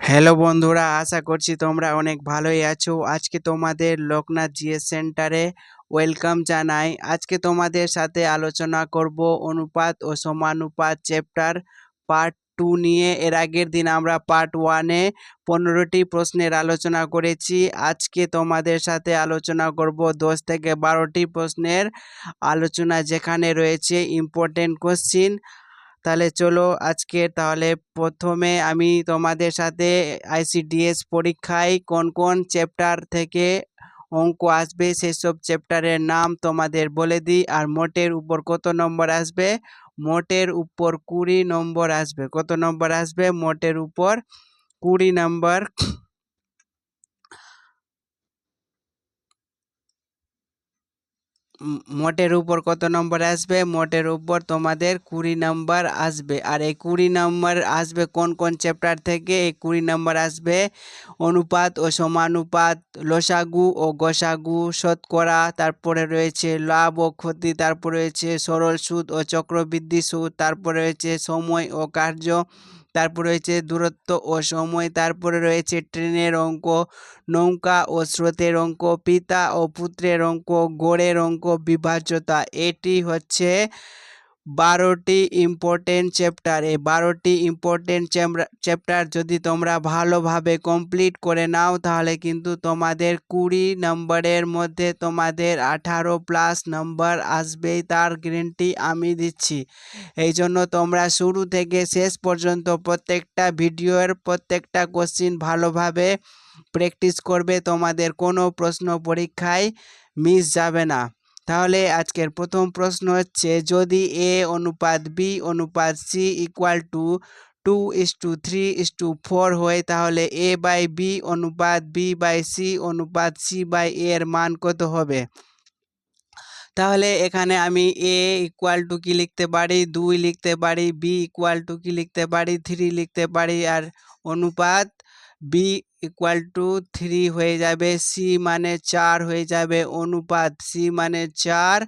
Hello বন্ধুরা, আশা করছি তোমরা অনেক ভালোই আছো। আজকে তোমাদের লোকনাথ জিএস সেন্টারে ওয়েলকাম জানাই। আজকে তোমাদের সাথে আলোচনা করব অনুপাত ও সমানুপাত চ্যাপ্টার পার্ট 2 নিয়ে। এর আগের দিন আমরা পার্ট 1-এ 15টি প্রশ্নের আলোচনা করেছি। আজকে তোমাদের সাথে আলোচনা করব 10 থেকে 12টি প্রশ্নের আলোচনা, যেখানে রয়েছে ইম্পর্টেন্ট কোশ্চিন। তাহলে চলো তাহলে প্রথমে আমি তোমাদের সাথে আইসিডিএস পরীক্ষায় কোন কোন চ্যাপ্টার থেকে অঙ্ক আসবে সেসব চ্যাপ্টারের নাম তোমাদের বলে দিই। আর মোটের উপর কত নম্বর আসবে? মোটের উপর 20 নম্বর আসবে। কত নম্বর আসবে? মোটের উপর 20 নম্বর। মোটের উপর কত নম্বর আসবে? মোটের উপর তোমাদের 20 নম্বর আসবে। আর এই 20 নম্বর আসবে কোন কোন চ্যাপ্টার থেকে? এই 20 নম্বর আসবে অনুপাত ও সমানুপাত, লসাগু ও গসাগু, শতকরা, তারপরে রয়েছে লাভ ও ক্ষতি, তারপরে রয়েছে সরল সুদ ও চক্রবৃদ্ধি সুদ, তারপরে রয়েছে সময় ও কার্য, তারপরে রয়েছে দূরত্ব ও সময়, তারপরে রয়েছে ট্রেনের অঙ্ক, নৌকা ও স্রোতের অঙ্ক, পিতা ও পুত্রের অঙ্ক, গড়ের অঙ্ক, বিভাজ্যতা। এটি হচ্ছে 12টি ইম্পর্টেন্ট চ্যাপ্টার। এই 12টি ইম্পর্টেন্ট চ্যাপ্টার যদি তোমরা ভালোভাবে কমপ্লিট করে নাও, তাহলে কিন্তু তোমাদের 20 নম্বরের মধ্যে তোমাদের 18+ নম্বর আসবেই, তার গ্যারেন্টি আমি দিচ্ছি। এই জন্য তোমরা শুরু থেকে শেষ পর্যন্ত প্রত্যেকটা ভিডিওর প্রত্যেকটা কোশ্চিন ভালোভাবে প্র্যাকটিস করবে, তোমাদের কোনো প্রশ্ন পরীক্ষায় মিস যাবে না। তাহলে আজকের প্রথম প্রশ্ন হচ্ছে, যদি এ অনুপাত বি অনুপাত সি ইকুয়াল টু 2:3:4 হয়, তাহলে এ বাই বি অনুপাত বি বাই সি অনুপাত সি বাই এর মান কত হবে? তাহলে এখানে আমি এ ইকুয়াল টু কি লিখতে পারি? 2 লিখতে পারি। বি ইকুয়াল টু কি লিখতে পারি? 3 লিখতে পারি। আর অনুপাত বি ইকুয়াল টু 3 হয়ে যাবে। সি মানে 4 হয়ে যাবে। অনুপাত সি মানে 4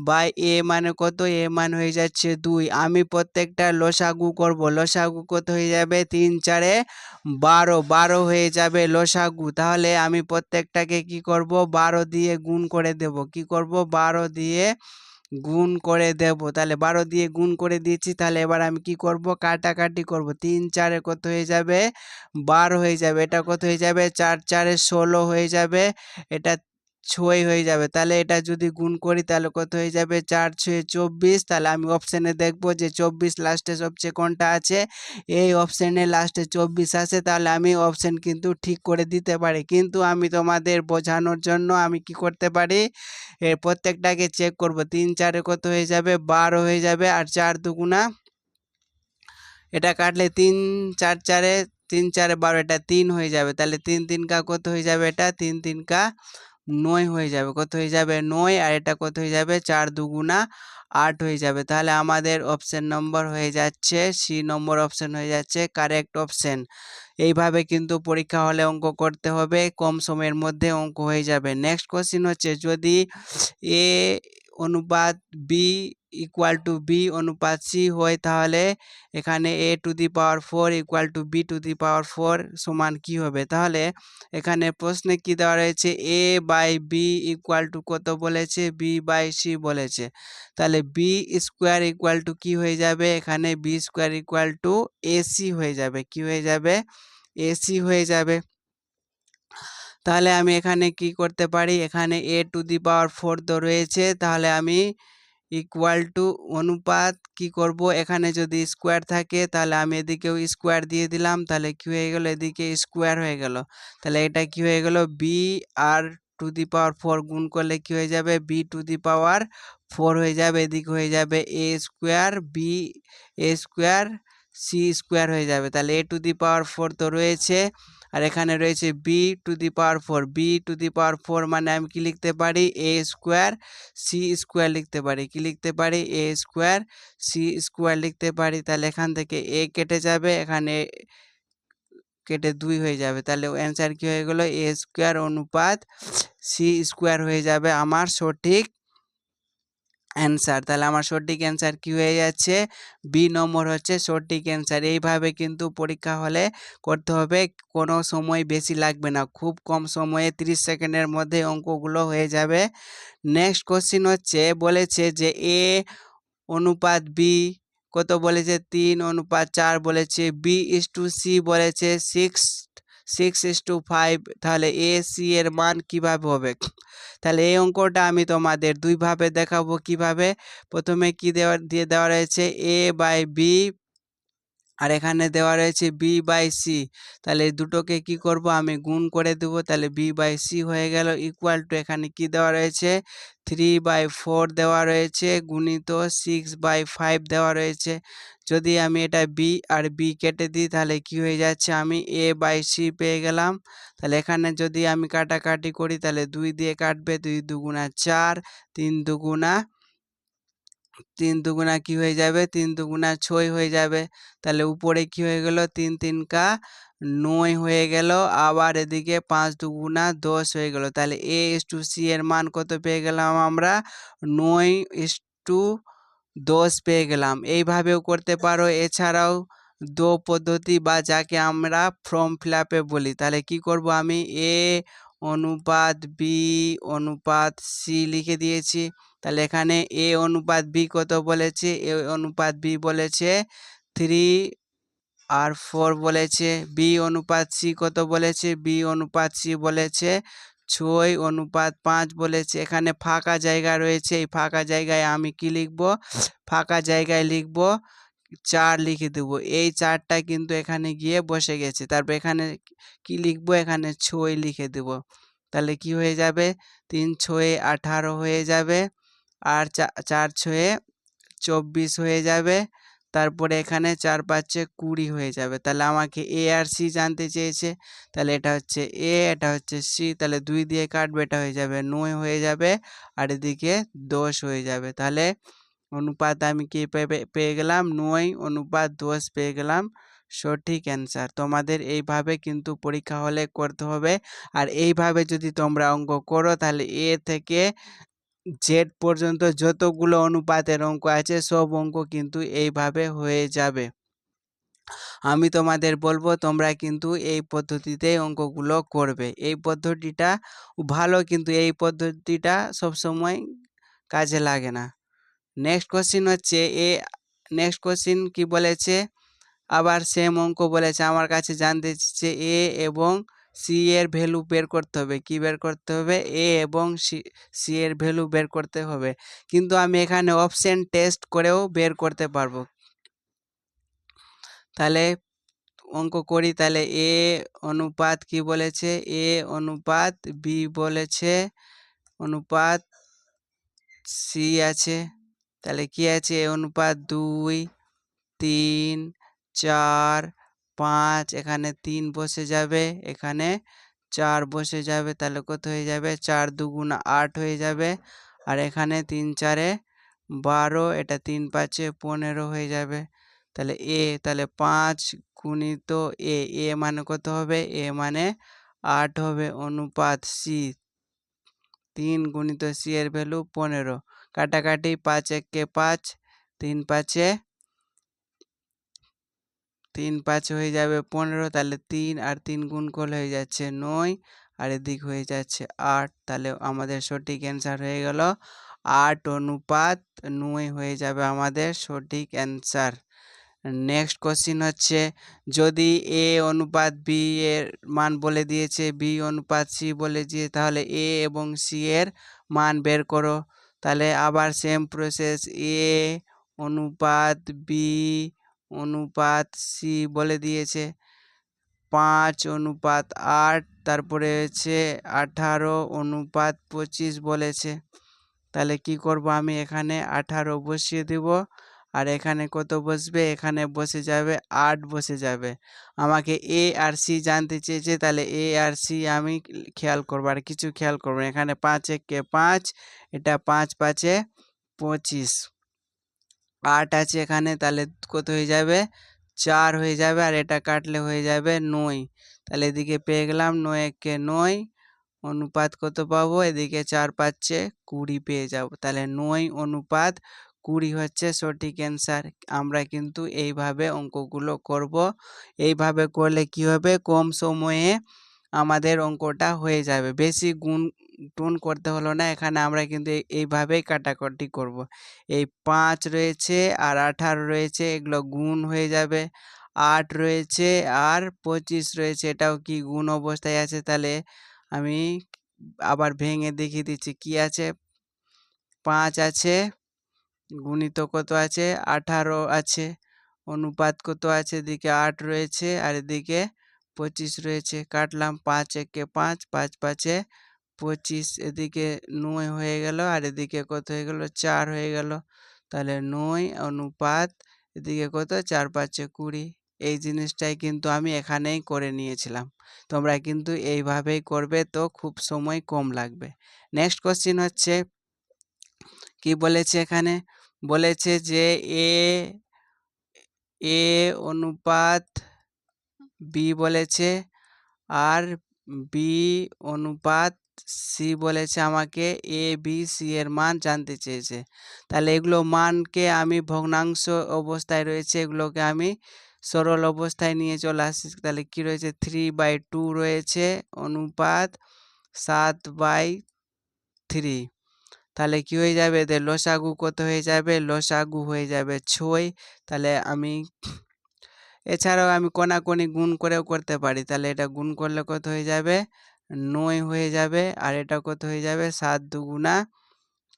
বাই এ মানে কত? এ মান হয়ে যাচ্ছে 2। আমি প্রত্যেকটা লসাগু করব। লসাগু কত হয়ে যাবে? 3 4 12, 12 হয়ে যাবে লসাগু। তাহলে আমি প্রত্যেকটাকে কি করব? 12 দিয়ে গুণ করে দেব। কি করব? 12 দিয়ে গুণ করে দেব। তাহলে 12 দিয়ে গুণ করে দিয়েছি। তাহলে এবার আমি কি করব? কাটাকাটি করব। 3 4 কত হয়ে যাবে? 12 হয়ে যাবে। এটা কত হয়ে যাবে? 4 4 16 হয়ে যাবে। এটা 6 হয়ে যাবে। তাহলে এটা যদি গুণ করি তাহলে কত হয়ে যাবে? 4 6 24। তাহলে আমি অপশানে দেখব যে 24 লাস্টে সবচেয়ে কোনটা আছে। এই অপশানে লাস্টে 24 আছে। তাহলে আমি অপশান কিন্তু ঠিক করে দিতে পারি, কিন্তু আমি তোমাদের বোঝানোর জন্য আমি কি করতে পারি, এর প্রত্যেকটাকে চেক করব। 3 4 কত হয়ে যাবে? 12 হয়ে যাবে। আর 4 দুগুণা, এটা কাটলে 3 4 4 3 4 12, এটা 3 হয়ে যাবে। তাহলে 3 3 কা কত হয়ে যাবে? এটা 3 3 কা 9 হয়ে যাবে। কত হয়ে যাবে? 9। আর এটা কত হয়ে যাবে? 4 দুগুণা 8 হয়ে যাবে। তাহলে আমাদের অপশন নম্বর হয়ে যাচ্ছে সি নম্বর অপশন হয়ে যাচ্ছে কারেক্ট অপশন। এইভাবে কিন্তু পরীক্ষা হলে অঙ্ক করতে হবে, কম সময়ের মধ্যে অঙ্ক হয়ে যাবে। নেক্সট কোশ্চিন হচ্ছে, যদি এ অনুপাত বি ইকুয়াল টু বি অনুপাত সি হয়, তাহলে এখানে A to the power 4 equal to B to the power 4 সমান কি হবে? তাহলে এখানে প্রশ্নে কি দেওয়া রয়েছে? এ বাই বি ইকুয়াল টু কত বলেছে? বি বাই সি বলেছে। তাহলে বি স্কোয়ার ইকুয়াল টু কি হয়ে যাবে? এখানে B square equal to AC হয়ে যাবে। কি হয়ে যাবে? এসি হয়ে যাবে। তাহলে আমি এখানে কি করতে পারি? এখানে এ টু দি পাওয়ার 4 তো রয়েছে, তাহলে আমি ইকুয়াল টু অনুপাত কি করব? এখানে যদি স্কোয়ার থাকে তাহলে আমি এদিকেও স্কোয়ার দিয়ে দিলাম। তাহলে কি হয়ে গেল? এদিকে স্কোয়ার হয়ে গেল। তাহলে এটা কি হয়ে গেল? B R two the power 4 গুণ করলে কি হয়ে যাবে? বি টু দি পাওয়ার 4 হয়ে যাবে। এদিকে হয়ে যাবে এ square B A square C square হয়ে যাবে। তাহলে এ টু দি পাওয়ার 4 তো রয়েছে, আর এখানে রয়েছে B to the power 4। B to the power 4 মানে আমি কি লিখতে পারি? এ স্কোয়ার সি স্কোয়ার লিখতে পারি। কি লিখতে পারি? এ স্কোয়ার সি স্কোয়ার লিখতে পারি। তাহলে এখান থেকে এ কেটে যাবে, এখানে কেটে 2 হয়ে যাবে। তাহলে অ্যান্সার কি হয়ে গেল? এ স্কোয়ার অনুপাত সি স্কোয়ার হয়ে যাবে আমার সঠিক অ্যান্সার। তাহলে আমার সঠিক অ্যান্সার কি হয়ে যাচ্ছে? বি নম্বর হচ্ছে সঠিক অ্যান্সার। এইভাবে কিন্তু পরীক্ষা হলে করতে হবে, কোনো সময় বেশি লাগবে না, খুব কম সময়ে 30 সেকেন্ডের মধ্যে অঙ্কগুলো হয়ে যাবে। নেক্সট কোশ্চিন হচ্ছে বলেছে যে এ অনুপাত বি কত বলেছে? 3:4 বলেছে। B/C বলেছে 6:5। তাহলে এ সি এর মান কিভাবে হবে? তাহলে এই অঙ্কটা আমি তোমাদের দুইভাবে দেখাবো। কিভাবে? প্রথমে কি দেওয়া রয়েছে A/B, আর এখানে দেওয়া রয়েছে B/C। তাহলে এই দুটোকে কি করব? আমি গুণ করে দেবো। তাহলে B/C হয়ে গেল ইকুয়াল টু, এখানে কি দেওয়া রয়েছে? 3/4 দেওয়া রয়েছে গুণিত 6/5 দেওয়া রয়েছে। যদি আমি এটা B আর B কেটে দিই তাহলে কি হয়ে যাচ্ছে? আমি A/C পেয়ে গেলাম। তাহলে এখানে যদি আমি কাটাকাটি করি তাহলে 2 দিয়ে কাটবে, 2 দুগুণা 4, 3 দুগুণা কি হয়ে যাবে? 3 দুগুণা 6 হয়ে যাবে। তাহলে উপরে কি হয়ে গেল? 3 3 9 হয়ে গেল। আবার এদিকে 5 দুগুণা 10 হয়ে গেল। তাহলে A/C এর মান কত পেয়ে গেলাম আমরা? 9:10 পেয়ে গেলাম। এইভাবেও করতে পারো। এছাড়াও দো পদ্ধতি বা যাকে আমরা ফর্ম ফিল আপে বলি। তাহলে কি করব? আমি A অনুপাত B অনুপাত C লিখে দিয়েছি। তাহলে এখানে A অনুপাত B কত বলেছে? A অনুপাত B বলেছে 3/4 বলেছে। B অনুপাত C কত বলেছে? B অনুপাত C বলেছে 6:5 বলেছে। এখানে ফাঁকা জায়গা রয়েছে, এই ফাঁকা জায়গায় আমি কি লিখব? ফাঁকা জায়গায় লিখব 4 লিখে দেবো। এই 4টা কিন্তু এখানে গিয়ে বসে গেছে। তারপর এখানে কি লিখব? এখানে 6 লিখে দেব। তাহলে কি হয়ে যাবে? 3 6 18 হয়ে যাবে, আর 4 6 24 হয়ে যাবে। তারপরে এখানে 4 5 20 হয়ে যাবে। তাহলে আমাকে এ আর সি জানতে চেয়েছে। তাহলে এটা হচ্ছে এ, এটা হচ্ছে সি। তাহলে 2 দিয়ে কাটবে, এটা হয়ে যাবে 9 হয়ে যাবে, আর এদিকে 10 হয়ে যাবে। তাহলে অনুপাত আমি কি পেয়ে গেলাম? 9:10 পেয়ে গেলাম সঠিক অ্যান্সার। তোমাদের এইভাবে কিন্তু পরীক্ষা হলে করতে হবে। আর এইভাবে যদি তোমরা অঙ্ক করো তাহলে এ থেকে জেড পর্যন্ত যতগুলো অনুপাতের অঙ্ক আছে সব অঙ্ক কিন্তু এইভাবে হয়ে যাবে। আমি তোমাদের বলবো তোমরা কিন্তু এই পদ্ধতিতে অঙ্কগুলো করবে। এই পদ্ধতিটা ভালো, কিন্তু এই পদ্ধতিটা সবসময় কাজে লাগে না। নেক্সট কোশ্চিন হচ্ছে নেক্সট কোশ্চিন কি বলেছে? আবার সেম অঙ্ক বলেছে, আমার কাছে জানতে চেয়েছে এ এবং সি এর ভ্যালু বের করতে হবে। কি বের করতে হবে? এ এবং সি এর ভ্যালু বের করতে হবে। কিন্তু আমি এখানে অপশন টেস্ট করেও বের করতে পারবো। তাহলে অঙ্ক করি। তাহলে এ অনুপাত কি বলেছে? এ অনুপাত বি বলেছে, অনুপাত সি আছে। তাহলে কি আছে? এ অনুপাত 2 3 4 5, এখানে 3 বসে যাবে, এখানে 4 বসে যাবে। তাহলে কত হয়ে যাবে? 4 দুগুণা 8 হয়ে যাবে, আর এখানে 3 4 12, এটা 3 5 15 হয়ে যাবে। তাহলে তাহলে 5 গুণিত এ মানে কত হবে? এ মানে 8 হবে। অনুপাত সি 3 গুণিত সি এর ভ্যালু 15। কাটাকাটি 5 1 5, 3 5 3 5 হয়ে যাবে 15। তাহলে 3 আর 3 গুণ করলে হয়ে যাচ্ছে 9, আর এদিক হয়ে যাচ্ছে 8। তাহলে আমাদের সঠিক অ্যান্সার হয়ে গেল 8:9 হয়ে যাবে আমাদের সঠিক অ্যান্সার। নেক্সট কোশ্চিন হচ্ছে, যদি এ অনুপাত বি এর মান বলে দিয়েছে, বি অনুপাত সি বলে দিয়ে, তাহলে এ এবং সি এর মান বের করো। তাহলে আবার সেম প্রসেস, এ অনুপাত বি অনুপাত সি বলে দিয়েছে 5:8, তারপরে হচ্ছে 18:25 বলেছে। তাহলে কি করব? আমি এখানে 18 বসিয়ে দেব, আর এখানে কত বসবে? এখানে বসে যাবে 8 বসে যাবে। আমাকে এ আর সি জানতে চেয়েছে, তাহলে এ আর সি আমি খেয়াল করবো, আর কিছু খেয়াল করবো। এখানে 5 1 5, এটা 5 5 25, 8 আছে এখানে, তাহলে কত হয়ে যাবে? 4 হয়ে যাবে, আর এটা কাটলে হয়ে যাবে 9। তাহলে এদিকে পেয়ে গেলাম 9 1 9, অনুপাত কত পাবো, এদিকে 4 5 20 পেয়ে যাব। তাহলে 9:20 হচ্ছে সঠিক অ্যান্সার। আমরা কিন্তু এইভাবে অঙ্কগুলো করব। এইভাবে করলে কি হবে, কম সময়ে আমাদের অঙ্কটা হয়ে যাবে, বেশি গুণ টুন করতে হলো না। এখানে আমরা কিন্তু এইভাবেই কাটাকাটি করব। এই 5 রয়েছে আর 18 রয়েছে, এগুলো গুণ হয়ে যাবে। 8 রয়েছে আর 25 রয়েছে, এটাও কি গুণ অবস্থায় আছে। তাহলে আমি আবার ভেঙে দেখিয়ে দিচ্ছি কি আছে। 5 আছে, গুণিত কত আছে 18 আছে, অনুপাত কত আছে, এদিকে 8 রয়েছে আর এদিকে 25 রয়েছে। কাটলাম, 5 একে 5, 5 5 25, এদিকে 9 হয়ে গেল আর এদিকে কত হয়ে গেল 4 হয়ে গেল। তাহলে 9 অনুপাত এদিকে কত 4 5 20। এই জিনিসটাই কিন্তু আমি এখানেই করে নিয়েছিলাম। তোমরা কিন্তু এইভাবেই করবে, তো খুব সময় কম লাগবে। নেক্সট কোশ্চিন হচ্ছে কি বলেছে, এখানে বলেছে যে এ অনুপাত বি বলেছে আর বি অনুপাত সি বলেছে। আমাকে এ বি সি এর মান জানতে চেয়েছে। তাহলে এগুলো মানকে আমি ভগ্নাংশ অবস্থায় রয়েছে, এগুলোকে আমি সরল অবস্থায় নিয়ে চলে আসি। তাহলে কি রয়েছে 3/2 রয়েছে অনুপাত 7/3। তাহলে কি হয়ে যাবে, লসাগু কত হয়ে যাবে, লসাগু হয়ে যাবে 6। তাহলে আমি এছাড়াও আমি কোনাকুনি গুণ করেও করতে পারি। তাহলে এটা গুণ করলে কত হয়ে যাবে 9 হয়ে যাবে, আর এটা কত হয়ে যাবে 7 2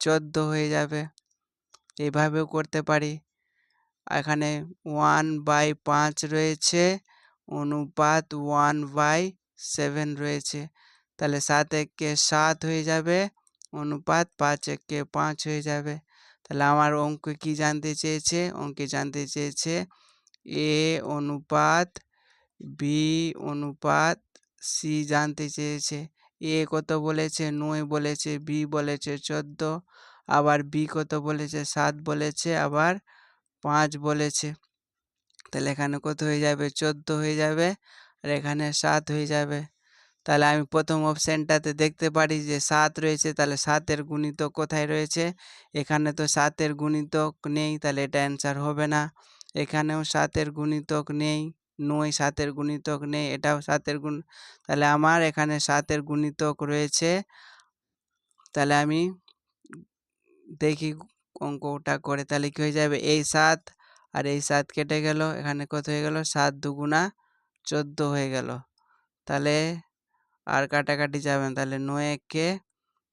14 হয়ে যাবে। এইভাবেও করতে পারি। এখানে 1/5 রয়েছে অনুপাত 1/7 রয়েছে। তাহলে 7 একে 7 হয়ে যাবে অনুপাত 5 একে 5 হয়ে যাবে। তাহলে আমার অঙ্ক কি জানতে চেয়েছে, অঙ্কে জানতে চেয়েছে এ অনুপাত বি অনুপাত সি জানতে চেয়েছে। এ কত বলেছে 9 বলেছে, বি বলেছে 14, আবার বি কত বলেছে 7 বলেছে, আবার 5 বলেছে। তাহলে এখানে কত হয়ে যাবে 14 হয়ে যাবে আর এখানে 7 হয়ে যাবে। তাহলে আমি প্রথম অপশানটাতে দেখতে পারি যে 7 রয়েছে, তাহলে 7-এর গুণিতক কোথায় রয়েছে, এখানে তো 7-এর গুণিতক নেই, তাহলে এটা অ্যান্সার হবে না। এখানেও 7-এর গুণিতক নেই, 9 7-এর গুণিতক নেই, এটাও 7-এর গুণ, তাহলে আমার এখানে 7-এর গুণিতক রয়েছে। তাহলে আমি দেখি অঙ্কটা করে, তাহলে কি হয়ে যাবে এই 7 আর এই 7 কেটে গেল, এখানে কত হয়ে গেল 7 2 14 হয়ে গেল। তাহলে আর কাটাকাটি যাবে না, তাহলে 9 একে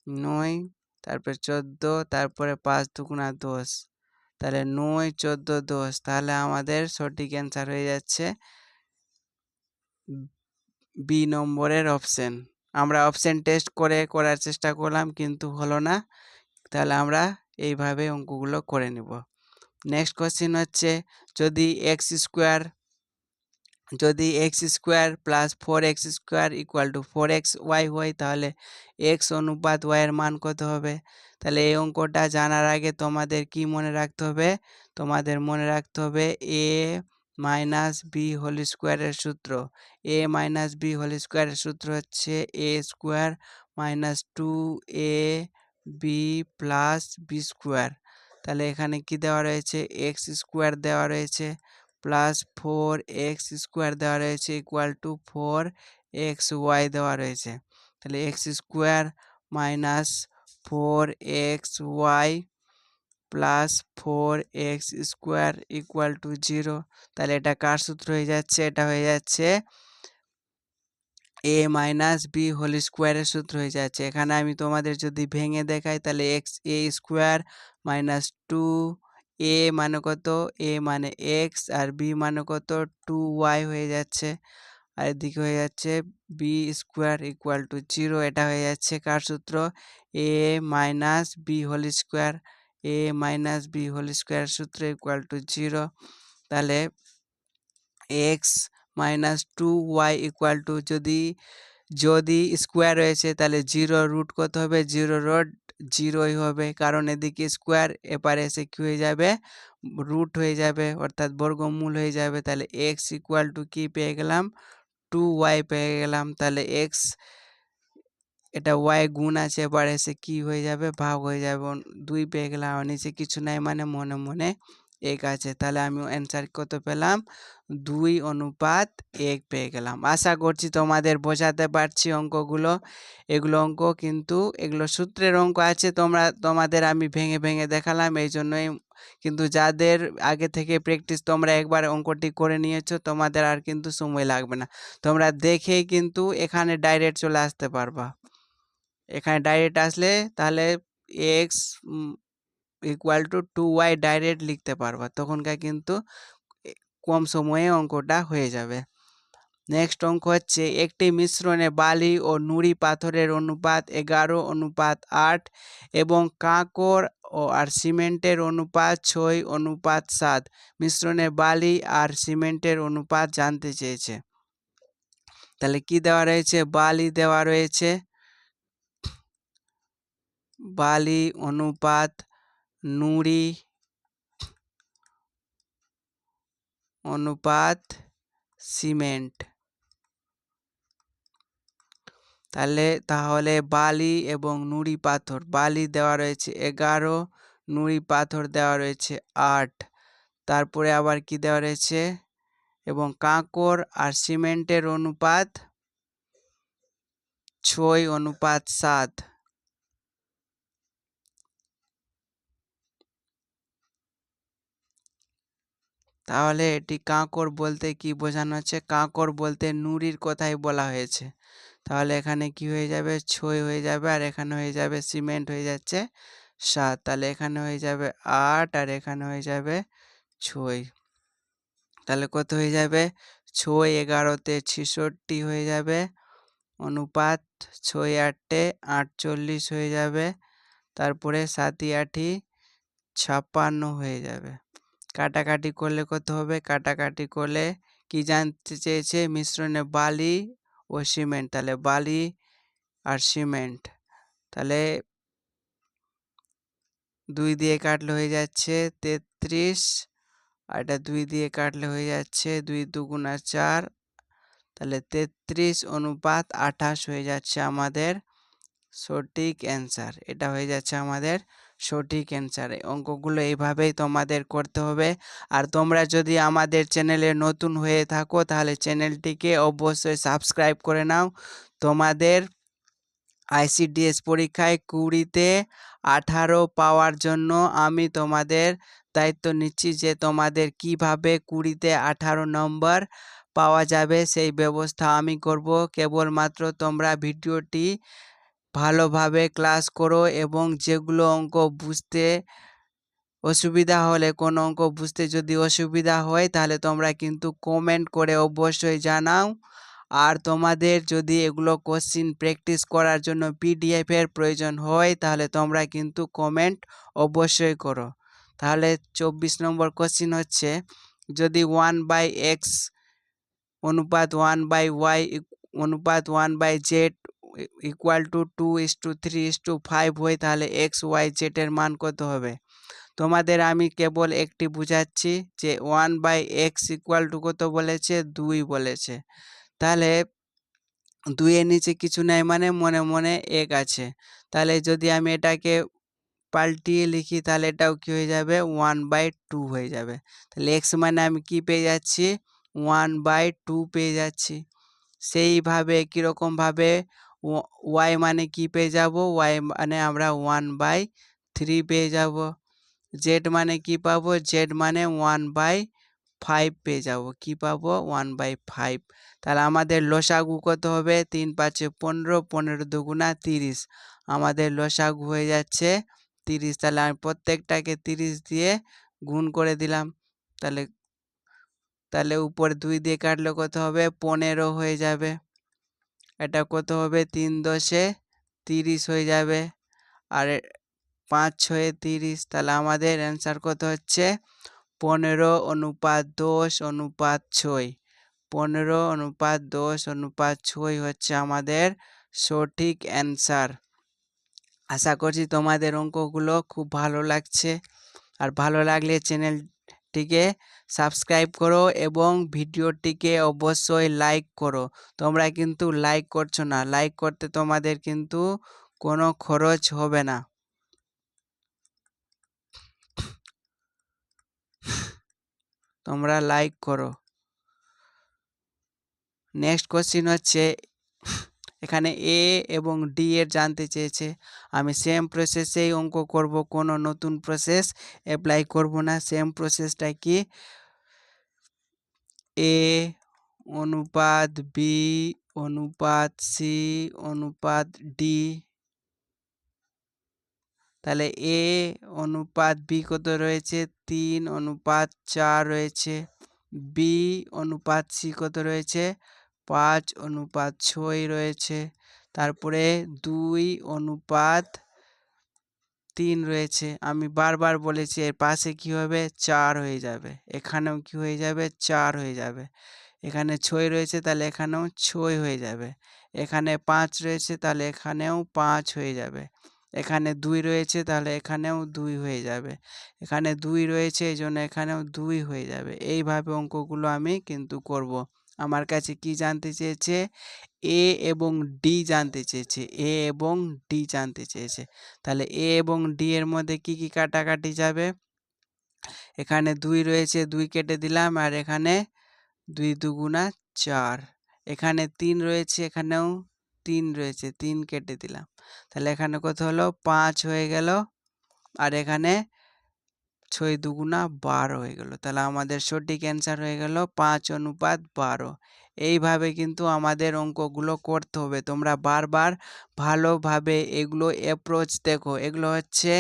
9, তারপরে 14, তারপরে 5 2 10, তাহলে 9 14 10। তাহলে আমাদের সঠিক অ্যান্সার হয়ে যাচ্ছে বি নম্বরের অপশন। আমরা অপশন টেস্ট করে করার চেষ্টা করলাম কিন্তু হলো না। তাহলে আমরা এইভাবে অঙ্কগুলো করে নিব। নেক্সট কোশ্চেন হচ্ছে যদি x square plus 4x square equal two 4xy হয়, তাহলে x অনুপাত y এর মান কত হবে। তাহলে এই অঙ্কটা জানার আগে তোমাদের কি মনে রাখতে হবে, তোমাদের মনে রাখতে হবে a মাইনাস বি হোল স্কোয়ারের সূত্র। a মাইনাস বি হোল স্কোয়ারের সূত্র হচ্ছে a square minus 2 ab plus B square. তাহলে এখানে কি দেওয়া রয়েছে, এক্স স্কোয়ার দেওয়া রয়েছে প্লাস 4x স্কোয়ার দেওয়া রয়েছে ইকুয়াল টু 4xy দেওয়া রয়েছে। তাহলে x square minus 4xy plus 4x square equal to 0। তাহলে এটা কার সূত্র হয়ে যাচ্ছে, এটা হয়ে যাচ্ছে a মাইনাস বি হোল স্কোয়ারের সূত্র হয়ে যাচ্ছে। এখানে আমি তোমাদের যদি ভেঙে দেখাই, তাহলে এক্স এ স্কোয়ার মাইনাস 2a মানে কত, a মানে এক্স আর b মানে কত 2y হয়ে যাচ্ছে, আর এদিকে হয়ে যাচ্ছে বি স্কোয়ার ইকুয়াল টু 0। এটা হয়ে যাচ্ছে কার সূত্র, a minus B whole square, a minus B whole square সূত্র ইকুয়াল টু 0। তাহলে x minus 2y equal to, যদি স্কোয়ার রয়েছে তাহলে 0 রুট কত হবে, 0 রুট 0ই হবে, কারণ এদিকে স্কোয়ার এপারে এসে কী হয়ে যাবে রুট হয়ে যাবে, অর্থাৎ বর্গমূল হয়ে যাবে। তাহলে এক্স ইকুয়াল টু কী পেয়ে গেলাম 2y পেয়ে গেলাম। তাহলে এক্স এটা ওয়াই গুণ আছে, এবার এসে কি হয়ে যাবে, ভাগ হয়ে যাবে। 2 পেয়ে গেলাম, আর নিচে কিছু নাই মানে মনে মনে 1 আছে। তাহলে আমি অ্যান্সার কত পেলাম, 2:1 পেয়ে গেলাম। আশা করছি তোমাদের বোঝাতে পারছি অঙ্কগুলো। এগুলো অঙ্ক কিন্তু এগুলো সূত্রের অঙ্ক আছে, তোমাদের আমি ভেঙে ভেঙে দেখালাম এই জন্যই। কিন্তু যাদের আগে থেকে প্র্যাকটিস তোমরা একবার অঙ্কটি করে নিয়েছো, তোমাদের আর কিন্তু সময় লাগবে না। তোমরা দেখেই কিন্তু এখানে ডাইরেক্ট চলে আসতে পারবা। এখানে ডাইরেক্ট আসলে তাহলে x equal to 2y direct লিখতে পারবা, তখনকার কিন্তু কম সময়ে অঙ্কটা হয়ে যাবে। নেক্সট অঙ্ক হচ্ছে, একটি মিশ্রণে বালি ও নুড়ি পাথরের অনুপাত 11:8 এবং কাঁকর আর সিমেন্টের অনুপাত 6:7। মিশ্রণে বালি আর সিমেন্টের অনুপাত জানতে চেয়েছে। তাহলে কি দেওয়া রয়েছে, বালি দেওয়া রয়েছে, বালি অনুপাত নুড়ি অনুপাত সিমেন্ট। তাহলে বালি এবং নুড়ি পাথর, বালি দেওয়া রয়েছে 11, নুড়ি পাথর দেওয়া রয়েছে 8। তারপরে আবার কি দেওয়া রয়েছে, এবং কাঁকর আর সিমেন্টের অনুপাত 6:7। তাহলে এটি কাঁকর বলতে কি বোঝানো হচ্ছে, কাঁকর বলতে নুড়ির কথাই বলা হয়েছে। তাহলে এখানে কি হয়ে যাবে, 6 হয়ে যাবে, আর এখানে হয়ে যাবে সিমেন্ট হয়ে যাচ্ছে 7। তাহলে এখানে হয়ে যাবে 8 আর এখানে হয়ে যাবে 6। তাহলে কত হয়ে যাবে, 6 11 66 হয়ে যাবে, অনুপাত 6 8 48 হয়ে যাবে। তারপরে 7 8 56 হয়ে যাবে। কাটাকাটি করলে কত হবে, কাটাকাটি করলে কি জানতে চেয়েছে, মিশ্রণে বালি ও সিমেন্ট। তাহলে বালি আর সিমেন্ট, তাহলে 2 দিয়ে কাটলে হয়ে যাচ্ছে 33, আর এটা 2 দিয়ে কাটলে হয়ে যাচ্ছে 2 2 4। তাহলে 33:28 হয়ে যাচ্ছে আমাদের সঠিক অ্যান্সার। এটা হয়ে যাচ্ছে আমাদের সঠিক অ্যান্সার। অঙ্কগুলো এইভাবেই তোমাদের করতে হবে। আর তোমরা যদি আমাদের চ্যানেলে নতুন হয়ে থাকো তাহলে চ্যানেলটিকে অবশ্যই সাবস্ক্রাইব করে নাও। তোমাদের ICDS পরীক্ষায় 20তে 18 পাওয়ার জন্য আমি তোমাদের দায়িত্ব নিচ্ছি, যে তোমাদের কিভাবে 20তে 18 নম্বর পাওয়া যাবে সেই ব্যবস্থা আমি করব। কেবলমাত্র তোমরা ভিডিওটি ভালোভাবে ক্লাস করো, এবং যেগুলো অঙ্ক বুঝতে অসুবিধা হলে, কোনো অঙ্ক বুঝতে যদি অসুবিধা হয় তাহলে তোমরা কিন্তু কমেন্ট করে অবশ্যই জানাও। আর তোমাদের যদি এগুলো কোশ্চিন প্র্যাকটিস করার জন্য PDF এর প্রয়োজন হয় তাহলে তোমরা কিন্তু কমেন্ট অবশ্যই করো। তাহলে 24 নম্বর কোশ্চিন হচ্ছে, যদি 1/x অনুপাত 1/y অনুপাত 1/z ইকুয়াল টু 2:3:5 হয়, তাহলে x y z এর মান কত হবে। তোমাদের আমি কেবল একটি বুঝাচ্ছি, যে 1/x ইকুয়াল টু কত বলেছে, 2 বলেছে। তাহলে 2 এর নিচে কিছু নাই মানে মনে মনে 1 আছে। তাহলে যদি আমি এটাকে পাল্টিয়ে লিখি তাহলে এটাও কি হয়ে যাবে, 1/2 হয়ে যাবে। তাহলে x মানে আমি কি পেয়ে যাচ্ছি, 1/2 পেয়ে যাচ্ছি। সেইভাবে কীরকমভাবে y মানে কি পেয়ে যাব, y মানে আমরা 1/3 পেয়ে যাব। z মানে কি পাবো, z মানে 1/5 পেয়ে যাব। কি পাবো, 1/5। তাহলে আমাদের লসাগু কত হবে, 3 5 15, 15 2 30। আমাদের লসাগু হয়ে যাচ্ছে 30। তাহলে আমি প্রত্যেকটাকে 30 দিয়ে গুণ করে দিলাম। তাহলে তাহলে উপরে 2 দিয়ে কাটলে কত হবে, 15 হয়ে যাবে। এটা কত হবে, 3 10 30 হয়ে যাবে, আর 5 6 30। তাহলে আমাদের অ্যান্সার কত হচ্ছে, 15:10:6। 15:10:6 হচ্ছে আমাদের সঠিক অ্যান্সার। আশা করছি তোমাদের অঙ্কগুলো খুব ভালো লাগছে, আর ভালো লাগলে চ্যানেলটিকে সাবস্ক্রাইব করো এবং ভিডিওটিকে অবশ্যই লাইক করো। তোমরা কিন্তু লাইক করছো না, লাইক করতে তোমাদের কিন্তু কোনো খরচ হবে না। তোমরা লাইক করো। নেক্সট কোশ্চিন হচ্ছে এখানে এ এবং ডি এর জানতে চেয়েছে। আমি সেম প্রসেসেই অঙ্ক করব, কোনো নতুন প্রসেস অ্যাপ্লাই করব না। সেম প্রসেসটা কি, এ অনুপাত বি অনুপাত সি অনুপাত ডি। তাহলে এ অনুপাত বি কত রয়েছে, 3:4 রয়েছে। বি অনুপাত সি কত রয়েছে, 5:6 রয়েছে। তারপরে 2:3 রয়েছে। আমি বারবার বলেছি এর পাশে কি হবে, 4 হয়ে যাবে। এখানেও কি হয়ে যাবে, 4 হয়ে যাবে। এখানে 6 রয়েছে, তাহলে এখানেও 6 হয়ে যাবে। এখানে 5 রয়েছে, তাহলে এখানেও 5 হয়ে যাবে। এখানে 2 রয়েছে, তাহলে এখানেও 2 হয়ে যাবে। এখানে 2 রয়েছে, এই জন্য এখানেও 2 হয়ে যাবে। এইভাবে অঙ্কগুলো আমি কিন্তু করব। আমার কাছে কি জানতে চেয়েছে, এ এবং ডি জানতে চেয়েছে, এ এবং ডি জানতে চেয়েছে। তাহলে এ এবং ডি এর মধ্যে কি কি কাটাকাটি যাবে, এখানে 2 রয়েছে, 2 কেটে দিলাম, আর এখানে 2 দুগুণা 4। এখানে 3 রয়েছে, এখানেও 3 রয়েছে, 3 কেটে দিলাম। তাহলে এখানে কত হলো, 5 হয়ে গেল। আর এখানে 6 দুগুণা 12 হয়ে গেল। তাহলে আমাদের সঠিক অ্যান্সার হয়ে গেল 5:12। এইভাবে কিন্তু আমাদের অঙ্কগুলো করতে হবে। তোমরা বারবার ভালোভাবে এগুলো অ্যাপ্রোচ দেখো। এগুলো হচ্ছে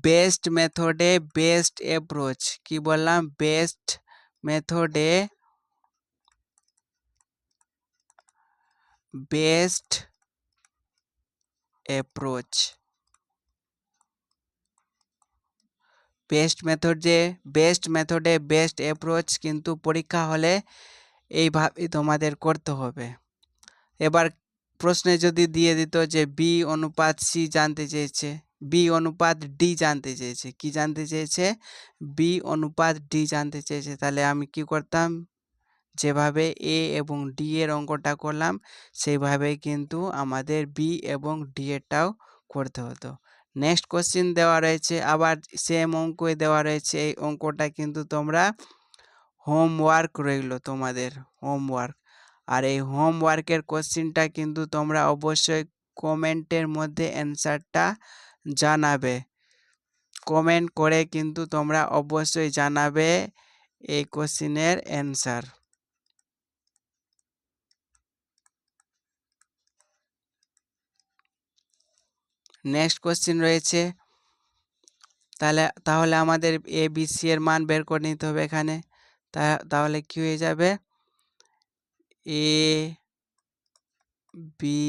বেস্ট মেথডে বেস্ট অ্যাপ্রোচ। কি বললাম, বেস্ট মেথডে বেস্ট অ্যাপ্রোচ। বেস্ট মেথডে বেস্ট অ্যাপ্রোচ কিন্তু পরীক্ষা হলে এইভাবে তোমাদের করতে হবে। এবার প্রশ্নে যদি দিয়ে দিত যে বি অনুপাত সি জানতে চেয়েছে, বি অনুপাত ডি জানতে চেয়েছে, কি জানতে চেয়েছে, বি অনুপাত ডি জানতে চেয়েছে, তাহলে আমি কি করতাম, যেভাবে এ এবং ডি এর অঙ্কটা করলাম সেইভাবেই কিন্তু আমাদের বি এবং ডি এরটাও করতে হতো। নেক্সট কোশ্চিন দেওয়া রয়েছে, আবার সেম অঙ্কই দেওয়া রয়েছে। এই অঙ্কটা কিন্তু তোমরা হোমওয়ার্ক রইল, তোমাদের হোমওয়ার্ক। আর এই হোমওয়ার্কের কোশ্চিনটা কিন্তু তোমরা অবশ্যই কমেন্টের মধ্যে অ্যান্সারটা জানাবে। কমেন্ট করে কিন্তু তোমরা অবশ্যই জানাবে এই কোশ্চিনের অ্যান্সার। নেক্সট কোশ্চিন রয়েছে, তাহলে আমাদের এ বি সি এর মান বের করে নিতে হবে এখানে। তাহলে কি হয়ে যাবে, এ বি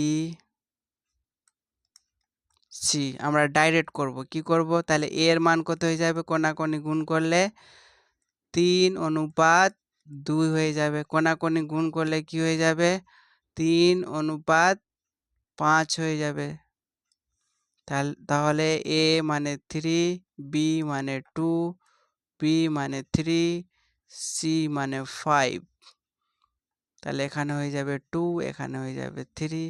সি আমরা ডাইরেক্ট করব। কি করব, তাহলে এ এর মান কত হয়ে যাবে, কোনাকুনি গুণ করলে 3:2 হয়ে যাবে। কোনাকুনি গুণ করলে কি হয়ে যাবে, 3:5 হয়ে যাবে। তাহলে এ মানে 3, বি মানে 2, বি মানে 3, সি মানে 5। তাহলে এখানে হয়ে যাবে 2, এখানে হয়ে যাবে 3।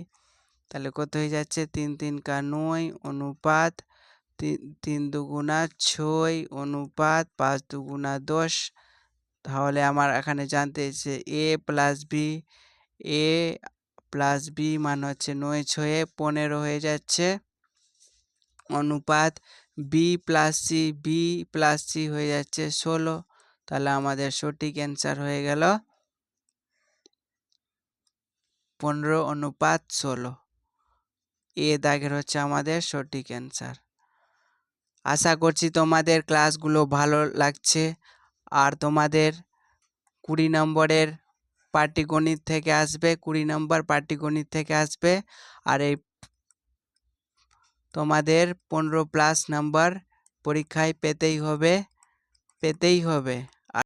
তাহলে কত হয়ে যাচ্ছে, 3×3 = 9 অনুপাত 3 দুগুণা 6 অনুপাত 5 দুগুণা 10। তাহলে আমার এখানে জানতে এসে A plus B, A plus B মানে হচ্ছে 9×6 15 হয়ে যাচ্ছে, অনুপাত B plus C, B plus C হয়ে যাচ্ছে 16। তাহলে আমাদের সঠিক অ্যান্সার হয়ে গেল 15:16। এ দাগের হচ্ছে আমাদের সঠিক অ্যান্সার। আশা করছি তোমাদের ক্লাসগুলো ভালো লাগছে। আর তোমাদের 20 নম্বরের পাটিগণিত থেকে আসবে, 20 নম্বর পাটিগণিত থেকে আসবে। আর এই তোমাদের 15+ নাম্বার পরীক্ষায় পেতেই হবে।